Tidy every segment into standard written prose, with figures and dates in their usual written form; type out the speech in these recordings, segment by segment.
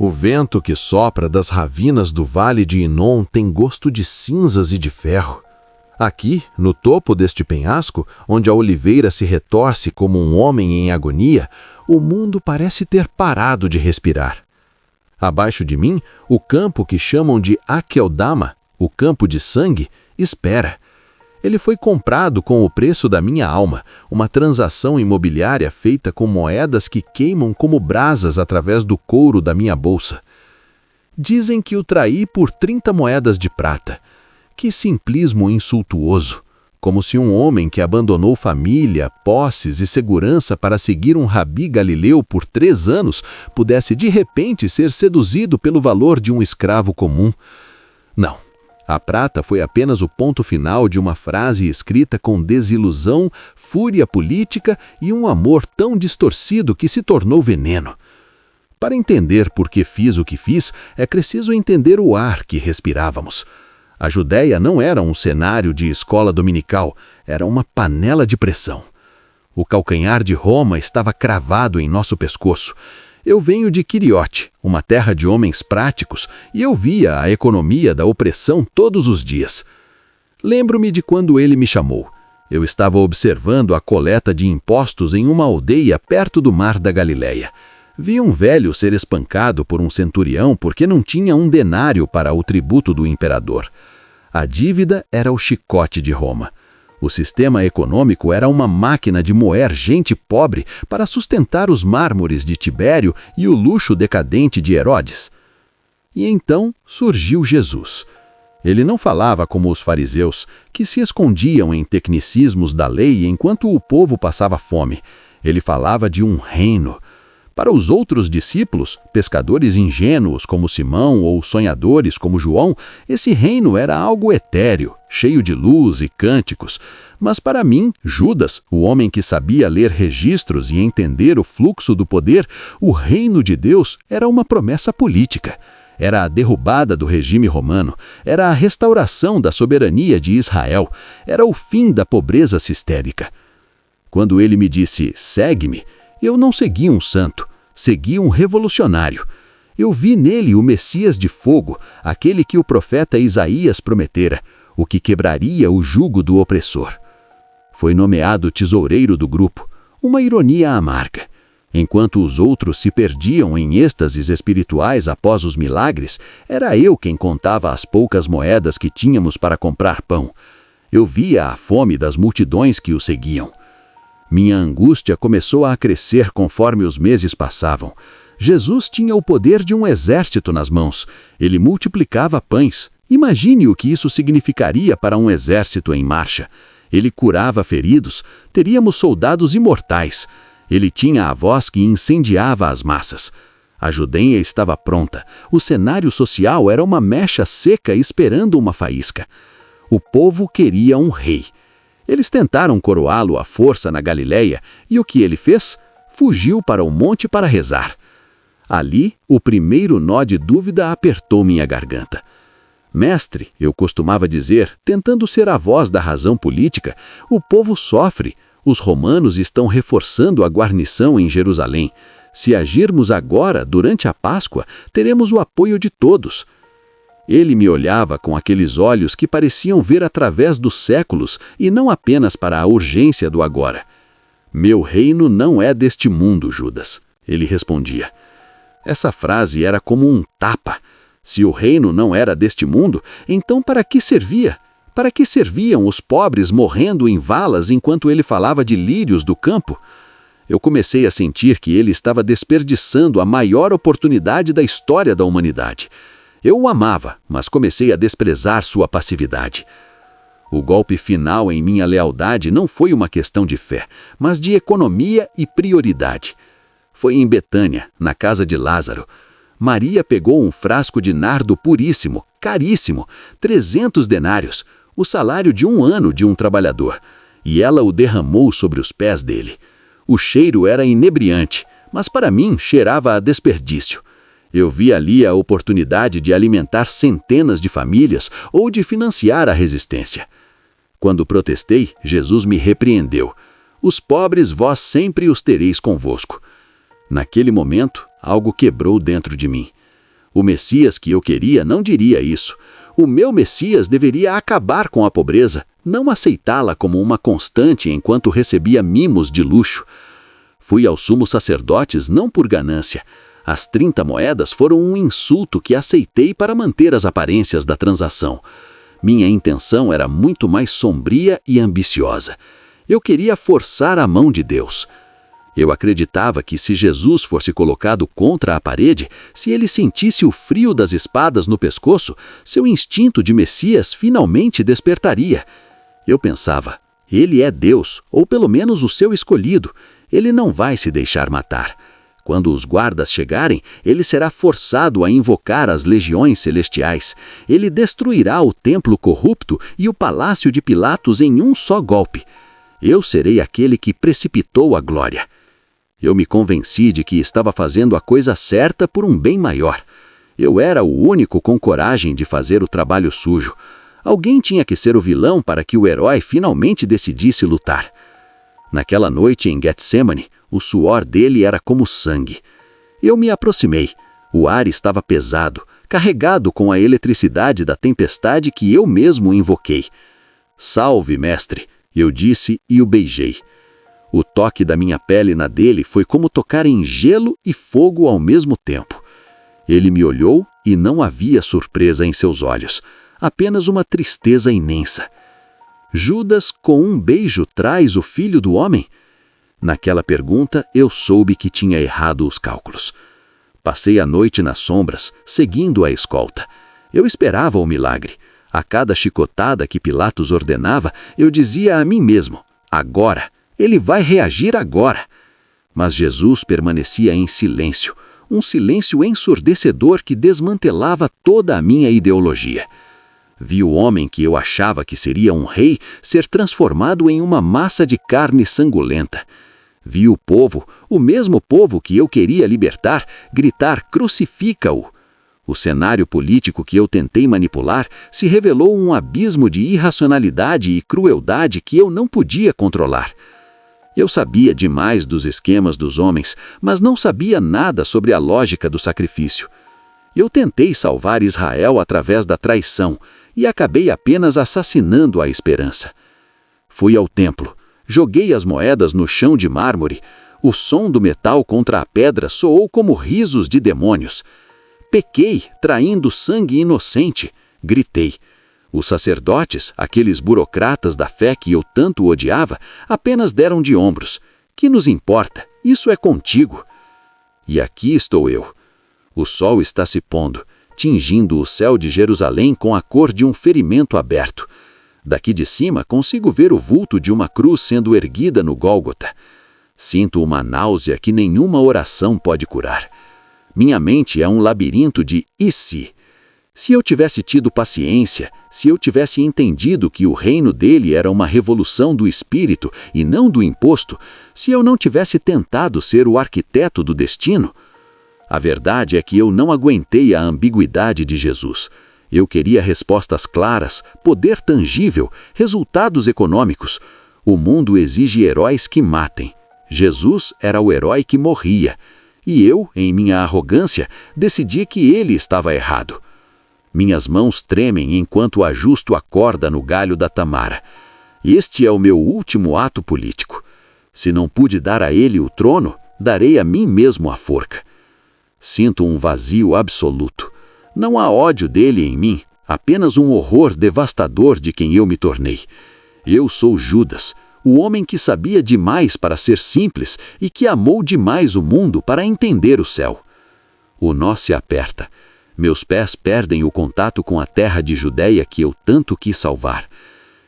O vento que sopra das ravinas do vale de Inom tem gosto de cinzas e de ferro. Aqui, no topo deste penhasco, onde a oliveira se retorce como um homem em agonia, o mundo parece ter parado de respirar. Abaixo de mim, o campo que chamam de Akeldama, o campo de sangue, espera. Ele foi comprado com o preço da minha alma, uma transação imobiliária feita com moedas que queimam como brasas através do couro da minha bolsa. Dizem que o traí por 30 moedas de prata. Que simplismo insultuoso! Como se um homem que abandonou família, posses e segurança para seguir um rabi galileu por 3 anos pudesse de repente ser seduzido pelo valor de um escravo comum. Não. A prata foi apenas o ponto final de uma frase escrita com desilusão, fúria política e um amor tão distorcido que se tornou veneno. Para entender por que fiz o que fiz, é preciso entender o ar que respirávamos. A Judéia não era um cenário de escola dominical, era uma panela de pressão. O calcanhar de Roma estava cravado em nosso pescoço. Eu venho de Quiriote, uma terra de homens práticos, e eu via a economia da opressão todos os dias. Lembro-me de quando ele me chamou. Eu estava observando a coleta de impostos em uma aldeia perto do mar da Galileia. Vi um velho ser espancado por um centurião porque não tinha um denário para o tributo do imperador. A dívida era o chicote de Roma. O sistema econômico era uma máquina de moer gente pobre para sustentar os mármores de Tibério e o luxo decadente de Herodes. E então surgiu Jesus. Ele não falava como os fariseus, que se escondiam em tecnicismos da lei enquanto o povo passava fome. Ele falava de um reino. Para os outros discípulos, pescadores ingênuos como Simão ou sonhadores como João, esse reino era algo etéreo, cheio de luz e cânticos. Mas para mim, Judas, o homem que sabia ler registros e entender o fluxo do poder, o reino de Deus era uma promessa política. Era a derrubada do regime romano, era a restauração da soberania de Israel, era o fim da pobreza sistérica. Quando ele me disse, segue-me, eu não segui um santo, segui um revolucionário. Eu vi nele o Messias de fogo, aquele que o profeta Isaías prometera, o que quebraria o jugo do opressor. Foi nomeado tesoureiro do grupo, uma ironia amarga. Enquanto os outros se perdiam em êxtases espirituais após os milagres, era eu quem contava as poucas moedas que tínhamos para comprar pão. Eu via a fome das multidões que o seguiam. Minha angústia começou a crescer conforme os meses passavam. Jesus tinha o poder de um exército nas mãos. Ele multiplicava pães. Imagine o que isso significaria para um exército em marcha. Ele curava feridos. Teríamos soldados imortais. Ele tinha a voz que incendiava as massas. A Judeia estava pronta. O cenário social era uma mecha seca esperando uma faísca. O povo queria um rei. Eles tentaram coroá-lo à força na Galileia, e o que ele fez? Fugiu para o monte para rezar. Ali, o primeiro nó de dúvida apertou minha garganta. Mestre, eu costumava dizer, tentando ser a voz da razão política, o povo sofre. Os romanos estão reforçando a guarnição em Jerusalém. Se agirmos agora, durante a Páscoa, teremos o apoio de todos. Ele me olhava com aqueles olhos que pareciam ver através dos séculos e não apenas para a urgência do agora. Meu reino não é deste mundo, Judas, ele respondia. Essa frase era como um tapa. Se o reino não era deste mundo, então para que servia? Para que serviam os pobres morrendo em valas enquanto ele falava de lírios do campo? Eu comecei a sentir que ele estava desperdiçando a maior oportunidade da história da humanidade. Eu o amava, mas comecei a desprezar sua passividade. O golpe final em minha lealdade não foi uma questão de fé, mas de economia e prioridade. Foi em Betânia, na casa de Lázaro. Maria pegou um frasco de nardo puríssimo, caríssimo, 300 denários, o salário de 1 ano de um trabalhador, e ela o derramou sobre os pés dele. O cheiro era inebriante, mas para mim cheirava a desperdício. Eu vi ali a oportunidade de alimentar centenas de famílias ou de financiar a resistência. Quando protestei, Jesus me repreendeu. Os pobres vós sempre os tereis convosco. Naquele momento, algo quebrou dentro de mim. O Messias que eu queria não diria isso. O meu Messias deveria acabar com a pobreza, não aceitá-la como uma constante enquanto recebia mimos de luxo. Fui aos sumos sacerdotes não por ganância. As 30 moedas foram um insulto que aceitei para manter as aparências da transação. Minha intenção era muito mais sombria e ambiciosa. Eu queria forçar a mão de Deus. Eu acreditava que se Jesus fosse colocado contra a parede, se ele sentisse o frio das espadas no pescoço, seu instinto de Messias finalmente despertaria. Eu pensava, ele é Deus, ou pelo menos o seu escolhido. Ele não vai se deixar matar. Quando os guardas chegarem, ele será forçado a invocar as legiões celestiais. Ele destruirá o templo corrupto e o palácio de Pilatos em um só golpe. Eu serei aquele que precipitou a glória. Eu me convenci de que estava fazendo a coisa certa por um bem maior. Eu era o único com coragem de fazer o trabalho sujo. Alguém tinha que ser o vilão para que o herói finalmente decidisse lutar. Naquela noite em Getsemane, o suor dele era como sangue. Eu me aproximei. O ar estava pesado, carregado com a eletricidade da tempestade que eu mesmo invoquei. "Salve, mestre", eu disse e o beijei. O toque da minha pele na dele foi como tocar em gelo e fogo ao mesmo tempo. Ele me olhou e não havia surpresa em seus olhos, apenas uma tristeza imensa. Judas, com um beijo, traz o Filho do Homem? Naquela pergunta, eu soube que tinha errado os cálculos. Passei a noite nas sombras, seguindo a escolta. Eu esperava o milagre. A cada chicotada que Pilatos ordenava, eu dizia a mim mesmo, agora, ele vai reagir agora. Mas Jesus permanecia em silêncio, um silêncio ensurdecedor que desmantelava toda a minha ideologia. Vi o homem que eu achava que seria um rei ser transformado em uma massa de carne sanguinolenta. Vi o povo, o mesmo povo que eu queria libertar, gritar crucifica-o. O cenário político que eu tentei manipular se revelou um abismo de irracionalidade e crueldade que eu não podia controlar. Eu sabia demais dos esquemas dos homens, mas não sabia nada sobre a lógica do sacrifício. Eu tentei salvar Israel através da traição e acabei apenas assassinando a esperança. Fui ao templo, joguei as moedas no chão de mármore. O som do metal contra a pedra soou como risos de demônios. Pequei, traindo sangue inocente, gritei. Os sacerdotes, aqueles burocratas da fé que eu tanto odiava, apenas deram de ombros. Que nos importa? Isso é contigo. E aqui estou eu. O sol está se pondo, tingindo o céu de Jerusalém com a cor de um ferimento aberto. Daqui de cima consigo ver o vulto de uma cruz sendo erguida no Gólgota. Sinto uma náusea que nenhuma oração pode curar. Minha mente é um labirinto de "e se?". Se eu tivesse tido paciência, se eu tivesse entendido que o reino dele era uma revolução do espírito e não do imposto, se eu não tivesse tentado ser o arquiteto do destino. A verdade é que eu não aguentei a ambiguidade de Jesus. Eu queria respostas claras, poder tangível, resultados econômicos. O mundo exige heróis que matem. Jesus era o herói que morria. E eu, em minha arrogância, decidi que ele estava errado. Minhas mãos tremem enquanto ajusto a corda no galho da tamara. Este é o meu último ato político. Se não pude dar a ele o trono, darei a mim mesmo a forca. Sinto um vazio absoluto. Não há ódio dele em mim, apenas um horror devastador de quem eu me tornei. Eu sou Judas, o homem que sabia demais para ser simples e que amou demais o mundo para entender o céu. O nó se aperta. Meus pés perdem o contato com a terra de Judeia que eu tanto quis salvar.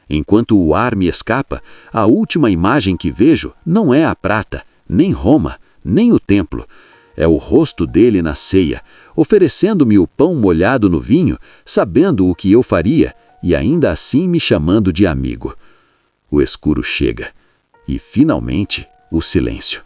Enquanto o ar me escapa, a última imagem que vejo não é a prata, nem Roma, nem o templo. É o rosto dele na ceia, oferecendo-me o pão molhado no vinho, sabendo o que eu faria e ainda assim me chamando de amigo. O escuro chega e, finalmente, o silêncio.